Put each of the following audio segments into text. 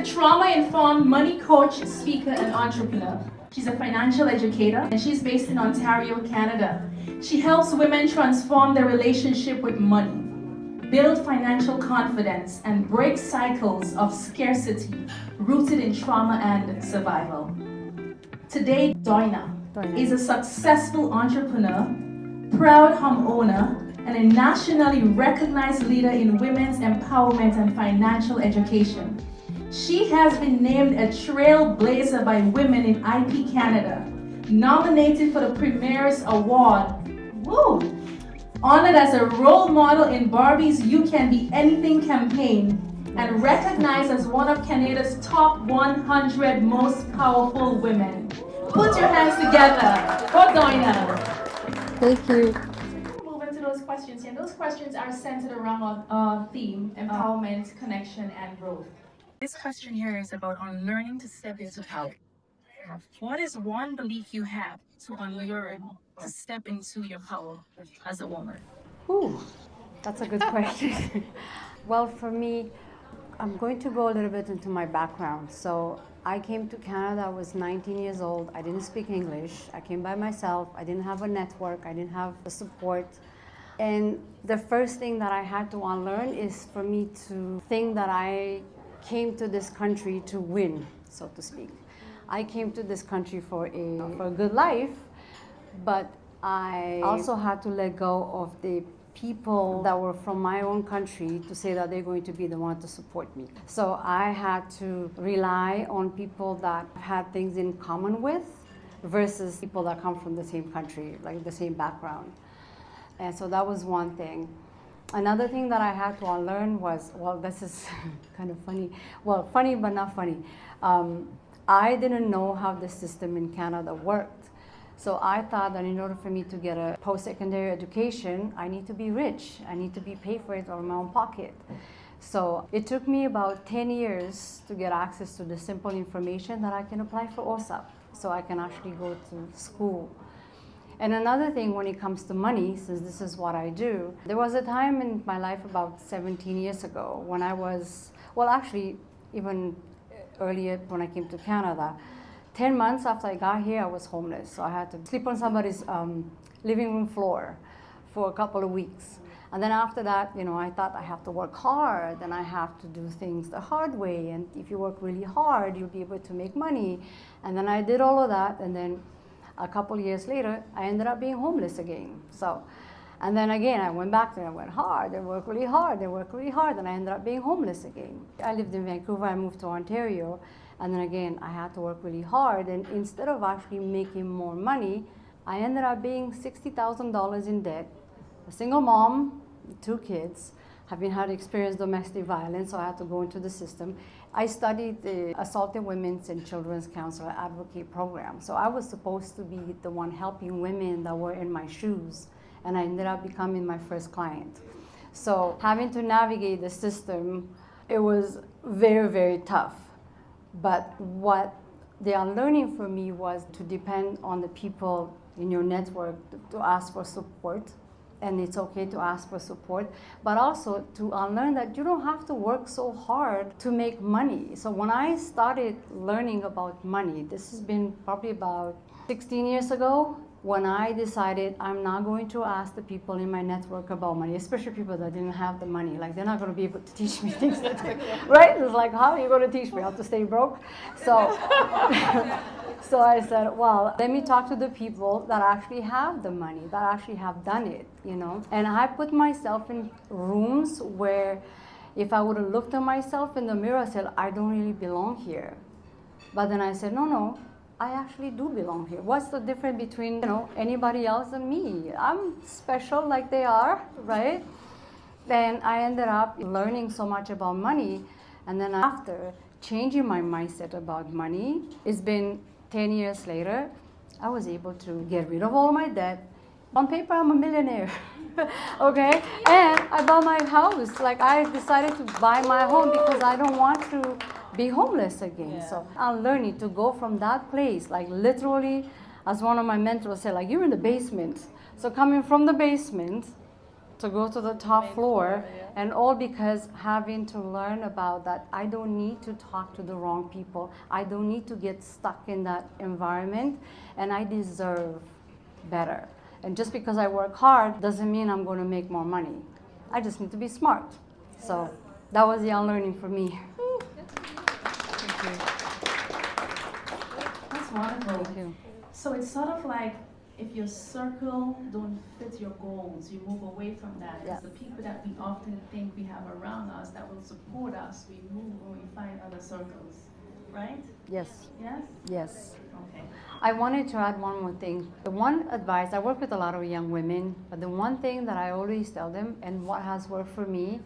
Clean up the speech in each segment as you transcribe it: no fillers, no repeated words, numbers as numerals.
trauma-informed money coach, speaker, and entrepreneur. She's a financial educator, and she's based in Ontario, Canada. She helps women transform their relationship with money, build financial confidence, and break cycles of scarcity rooted in trauma and survival. Today, Doina is a successful entrepreneur, proud homeowner, and a nationally recognized leader in women's empowerment and financial education. She has been named a trailblazer by women in IP Canada, nominated for the Premier's Award, honored as a role model in Barbie's You Can Be Anything campaign, and recognized as one of Canada's top 100 most powerful women. Put your hands together for Doina. Thank you. Move into those questions, and those questions are centered around our theme, empowerment, connection, and growth. This question here is about unlearning to step into power. What is one belief you have to unlearn to step into your power as a woman? Ooh, that's a good question. Well, for me, I'm going to go a little bit into my background. So I came to Canada, I was 19 years old. I didn't speak English. I came by myself. I didn't have a network. I didn't have the support. And the first thing that I had to unlearn is for me to think that I came to this country to win, so to speak. I came to this country for a good life, but I also had to let go of the people that were from my own country to say that they're going to be the one to support me. So I had to rely on people that had things in common with versus people that come from the same country, like the same background. And so that was one thing. Another thing that I had to unlearn was, well, this is kind of funny. Well, funny but not funny. I didn't know how the system in Canada worked. So I thought that in order for me to get a post-secondary education, I need to be rich. I need to be paid for it out of my own pocket. So it took me about 10 years to get access to the simple information that I can apply for OSAP, so I can actually go to school. And another thing when it comes to money, since this is what I do, there was a time in my life about 17 years ago when I was, well actually even earlier when I came to Canada, 10 months after I got here, I was homeless. So I had to sleep on somebody's living room floor for a couple of weeks. And then after that, I thought I have to work hard and I have to do things the hard way. And if you work really hard, you'll be able to make money. And then I did all of that. And then a couple of years later, I ended up being homeless again. And then again, I went back there, I went hard, and worked really hard, and I ended up being homeless again. I lived in Vancouver, I moved to Ontario. And then again, I had to work really hard. And instead of actually making more money, I ended up being $60,000 in debt. A single mom, 2 kids, having had experienced domestic violence, so I had to go into the system. I studied the Assaulted Women's and Children's Counselor Advocate program. So I was supposed to be the one helping women that were in my shoes. And I ended up becoming my first client. So having to navigate the system, it was very, very tough. But what the unlearning for me was to depend on the people in your network to ask for support. And it's okay to ask for support, but also to unlearn that you don't have to work so hard to make money. So when I started learning about money, this has been probably about 16 years ago, when I decided I'm not going to ask the people in my network about money, especially people that didn't have the money. Like, they're not going to be able to teach me things, right? It's like, how are you going to teach me how to stay broke? So, so I said, well, let me talk to the people that actually have the money, that actually have done it, And I put myself in rooms where if I would have looked at myself in the mirror, I said, I don't really belong here. But then I said, no, I actually do belong here. What's the difference between, anybody else and me? I'm special like they are, right? Then I ended up learning so much about money. And then after changing my mindset about money, it's been 10 years later, I was able to get rid of all my debt. On paper, I'm a millionaire, okay? And I bought my house. Like, I decided to buy my home because I don't want to be homeless again. Yeah. So I'm learning to go from that place, like literally, as one of my mentors said, like, you're in the basement. So coming from the basement to go to the top floor, and all because having to learn about that I don't need to talk to the wrong people. I don't need to get stuck in that environment, and I deserve better. And just because I work hard doesn't mean I'm going to make more money. I just need to be smart. So that was the unlearning for me. Thank you. That's wonderful. Thank you. So it's sort of like if your circle don't fit your goals, you move away from that. Yeah. It's the people that we often think we have around us that will support us. We move when we find other circles, right? Yes. Yes? Yes. Okay. I wanted to add one more thing. The one advice, I work with a lot of young women, but the one thing that I always tell them, and what has worked for me,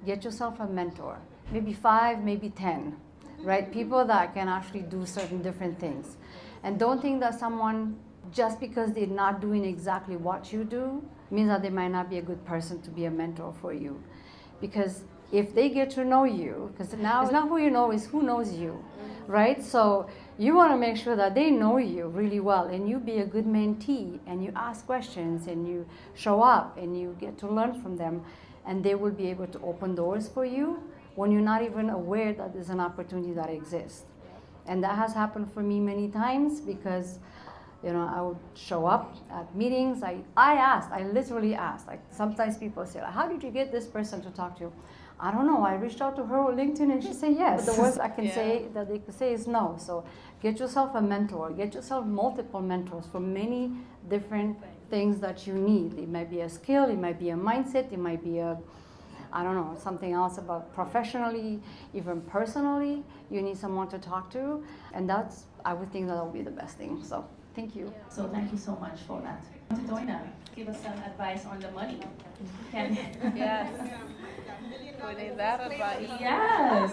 get yourself a mentor. Maybe 5, maybe 10, right? People that can actually do certain different things. And don't think that someone, just because they're not doing exactly what you do, means that they might not be a good person to be a mentor for you. Because if they get to know you, because now it's not who you know, it's who knows you, right? So you want to make sure that they know you really well, and you be a good mentee, and you ask questions, and you show up, and you get to learn from them, and they will be able to open doors for you when you're not even aware that there's an opportunity that exists. And that has happened for me many times because, you know, I would show up at meetings. I literally asked. Like sometimes people say, like, how did you get this person to talk to you? I don't know. I reached out to her on LinkedIn and she said yes. But the worst I can say that they could say is no. So get yourself a mentor. Get yourself multiple mentors for many different things that you need. It might be a skill. It might be a mindset. It might be a, I don't know, something else about professionally, even personally. You need someone to talk to. And that's, I would think that would be the best thing. So thank you. So thank you so much for that. Doina, give us some advice on the money. Yes. We need that advice. Yes.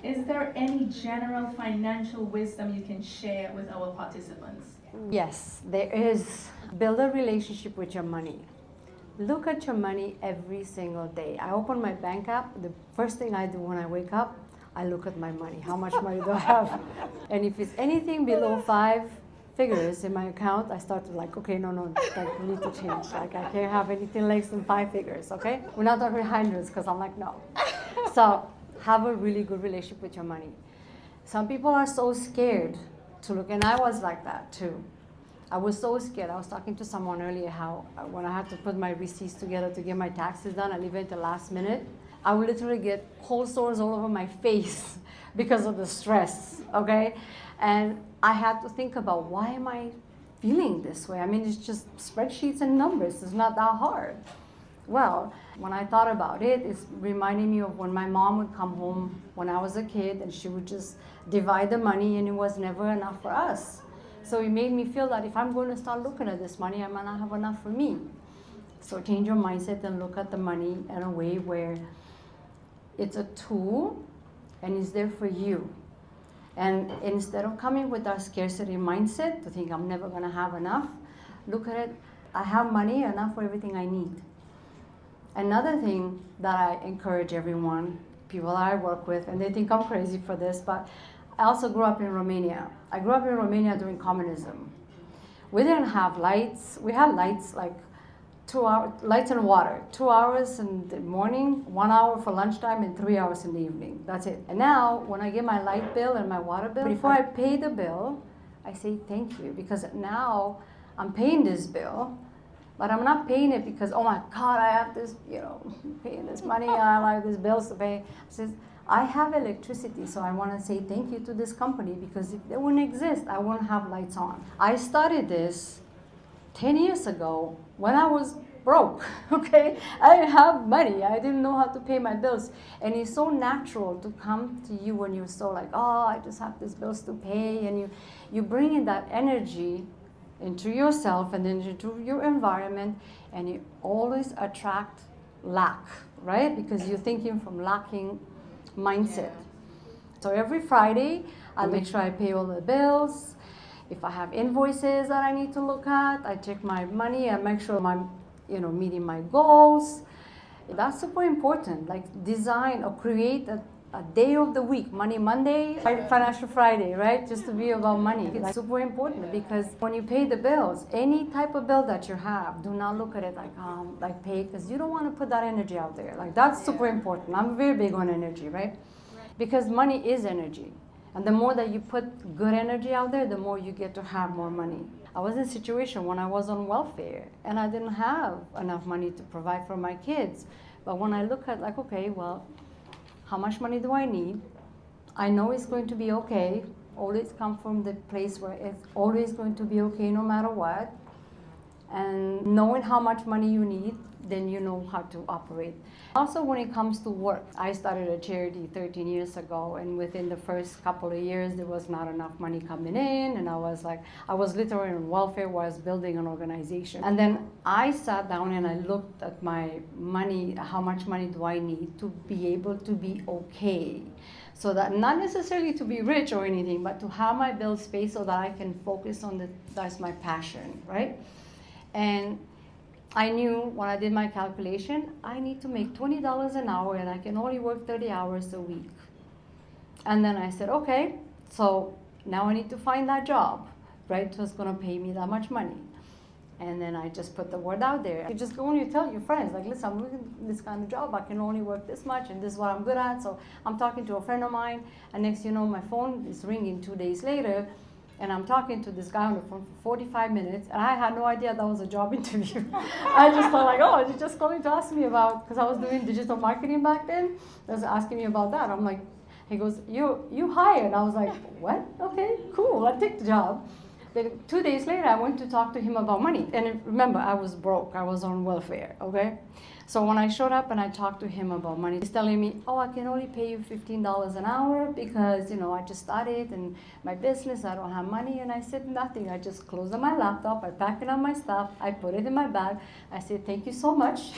Is there any general financial wisdom you can share with our participants? Yes, there is. Build a relationship with your money. Look at your money every single day. I open my bank app. The first thing I do when I wake up, I look at my money. How much money do I have? And if it's anything below 5 figures in my account, I start to like, okay, no, like, we need to change. Like, I can't have anything less than 5 figures, okay? We're not talking hundreds, because I'm like, no. So have a really good relationship with your money. Some people are so scared to look, and I was like that too. I was so scared. I was talking to someone earlier how when I had to put my receipts together to get my taxes done, I leave it at the last minute. I would literally get cold sores all over my face because of the stress, okay? And I had to think about, why am I feeling this way? I mean, it's just spreadsheets and numbers. It's not that hard. Well, when I thought about it, it's reminding me of when my mom would come home when I was a kid, and she would just divide the money, and it was never enough for us. So it made me feel that if I'm going to start looking at this money, I might not have enough for me. So change your mindset and look at the money in a way where it's a tool and it's there for you. And instead of coming with our scarcity mindset to think I'm never going to have enough, look at it, I have money enough for everything I need. Another thing that I encourage everyone, people that I work with, and they think I'm crazy for this, but I also grew up in Romania. I grew up in Romania during communism. We didn't have lights. We had lights like 2 hours, lights and water, 2 hours in the morning, 1 hour for lunchtime, and 3 hours in the evening. That's it. And now, when I get my light bill and my water bill, before I pay the bill, I say thank you, because now I'm paying this bill, but I'm not paying it because, oh my God, I have this, paying this money, I have these bills to pay. I have electricity, so I want to say thank you to this company, because if they wouldn't exist, I wouldn't have lights on. I started this 10 years ago when I was broke, okay? I didn't have money. I didn't know how to pay my bills. And it's so natural to come to you when you're so like, oh, I just have these bills to pay. And you bring in that energy into yourself and then into your environment, and you always attract lack, right? Because you're thinking from lacking mindset. So every Friday, I make sure I pay all the bills. If I have invoices that I need to look at, I check my money and make sure I'm, meeting my goals. That's super important. Like design or create a a day of the week, Money Monday, Financial Friday, right? Just to be about money. It's super important because when you pay the bills, any type of bill that you have, do not look at it like pay, because you don't want to put that energy out there. Like that's super important. I'm very big on energy, right? Because money is energy. And the more that you put good energy out there, the more you get to have more money. I was in a situation when I was on welfare and I didn't have enough money to provide for my kids. But when I look at like, okay, well, how much money do I need? I know it's going to be okay. Always come from the place where it's always going to be okay no matter what. And knowing how much money you need, then you know how to operate. Also, when it comes to work, I started a charity 13 years ago, and within the first couple of years, there was not enough money coming in, and I was literally on welfare while I was building an organization. And then I sat down and I looked at my money, how much money do I need to be able to be okay? So that not necessarily to be rich or anything, but to have my bills paid so that I can focus on that's my passion, right? And I knew when I did my calculation, I need to make $20 an hour and I can only work 30 hours a week. And then I said, okay, so now I need to find that job, right? So it's gonna pay me that much money. And then I just put the word out there. You just go and you tell your friends, like, listen, I'm looking at this kind of job. I can only work this much and this is what I'm good at. So I'm talking to a friend of mine, and next you know, my phone is ringing 2 days later. And I'm talking to this guy on the phone for 45 minutes, and I had no idea that was a job interview. I just thought like, oh, he's just calling to ask me about, because I was doing digital marketing back then. He was asking me about that. I'm like, he goes, you hired. I was like, what? Okay, cool, I'll take the job. Then 2 days later, I went to talk to him about money. And remember, I was broke. I was on welfare, okay? So when I showed up and I talked to him about money, he's telling me, oh, I can only pay you $15 an hour because, I just started and my business, I don't have money. And I said, nothing. I just closed on my laptop, I packed up my stuff, I put it in my bag. I said, thank you so much.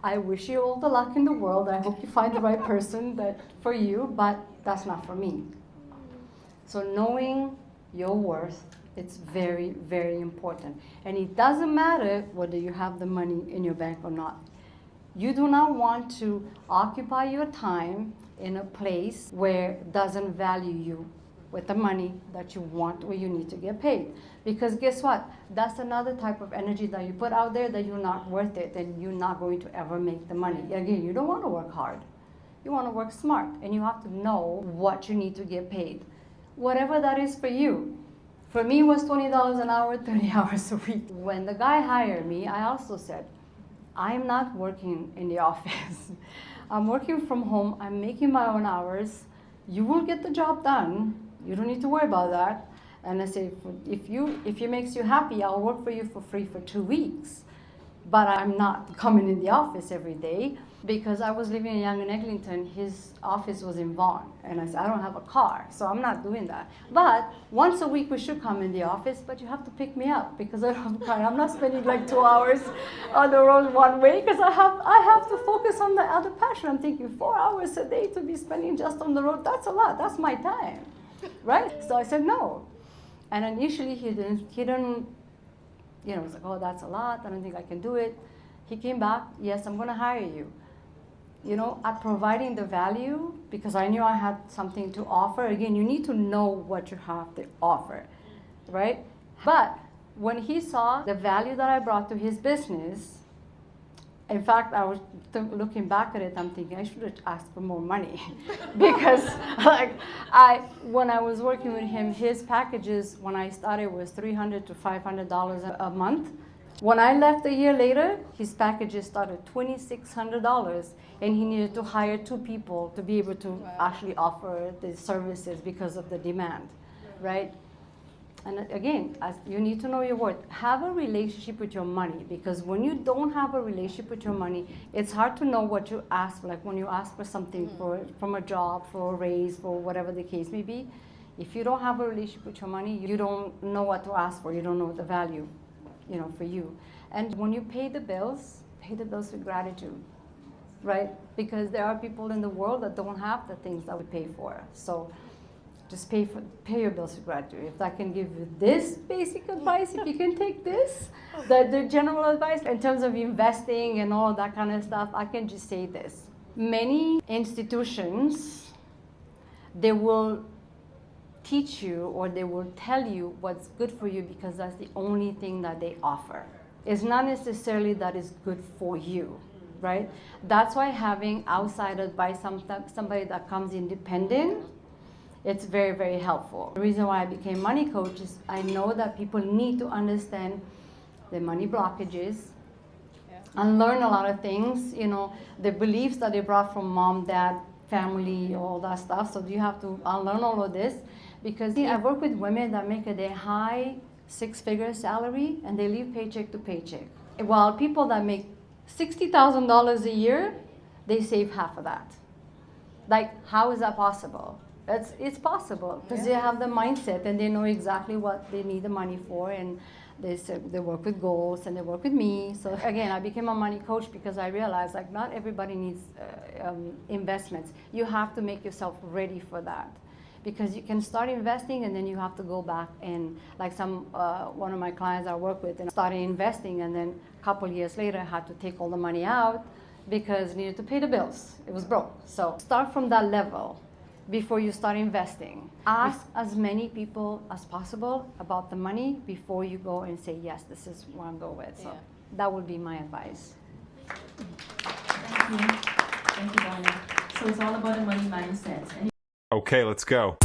I wish you all the luck in the world. I hope you find the right person for you, but that's not for me. So knowing your worth, it's very, very important. And it doesn't matter whether you have the money in your bank or not. You do not want to occupy your time in a place where it doesn't value you with the money that you want or you need to get paid. Because guess what? That's another type of energy that you put out there that you're not worth it and you're not going to ever make the money. Again, you don't want to work hard. You want to work smart, and you have to know what you need to get paid. Whatever that is for you. For me, it was $20 an hour, 30 hours a week. When the guy hired me, I also said, I'm not working in the office. I'm working from home. I'm making my own hours. You will get the job done. You don't need to worry about that. And I said, if it makes you happy, I'll work for you for free for 2 weeks. But I'm not coming in the office every day because I was living in Young and Eglinton. His office was in Vaughan. And I said, I don't have a car, so I'm not doing that. But once a week we should come in the office, but you have to pick me up because I don't have a car. I'm not spending like 2 hours on the road one way because I have to focus on the other passion. I'm thinking 4 hours a day to be spending just on the road, that's a lot. That's my time, right? So I said no. And initially he didn't, was like, oh, that's a lot. I don't think I can do it. He came back, yes, I'm going to hire you. At providing the value, because I knew I had something to offer. Again, you need to know what you have to offer, right? But when he saw the value that I brought to his business, in fact, I was looking back at it, I'm thinking I should have asked for more money because when I was working with him, his packages when I started was $300 to $500 a month. When I left a year later, his packages started $2,600, and he needed to hire 2 people to be able to actually offer the services because of the demand, right? And again, you need to know your worth. Have a relationship with your money, because when you don't have a relationship with your money, it's hard to know what you ask for. Like when you ask for something from a job, for a raise, for whatever the case may be. If you don't have a relationship with your money, you don't know what to ask for. You don't know the value, for you. And when you pay the bills with gratitude, right? Because there are people in the world that don't have the things that we pay for. So just pay your bills with gratitude. If I can give you this basic advice, if you can take this, the general advice in terms of investing and all that kind of stuff, I can just say this. Many institutions, they will teach you or they will tell you what's good for you because that's the only thing that they offer. It's not necessarily that it's good for you, right? That's why having outside advice, somebody that comes independent, it's very, very helpful. The reason why I became money coach is I know that people need to understand the money blockages, and learn a lot of things, you know, the beliefs that they brought from mom, dad, family, all that stuff. So you have to unlearn all of this because I work with women that make a high six-figure salary and they live paycheck to paycheck. While people that make $60,000 a year, they save half of that. Like, how is that possible? It's possible because they have the mindset and they know exactly what they need the money for, and they work with goals and they work with me. So again, I became a money coach because I realized like not everybody needs investments. You have to make yourself ready for that because you can start investing and then you have to go back and like one of my clients I work with and started investing and then a couple years later I had to take all the money out because I needed to pay the bills. It was broke. So start from that level before you start investing. Ask as many people as possible about the money before you go and say, yes, this is what I'm going with. So that would be my advice. Thank you. Thank you, Donna. So it's all about a money mindset. Okay, let's go.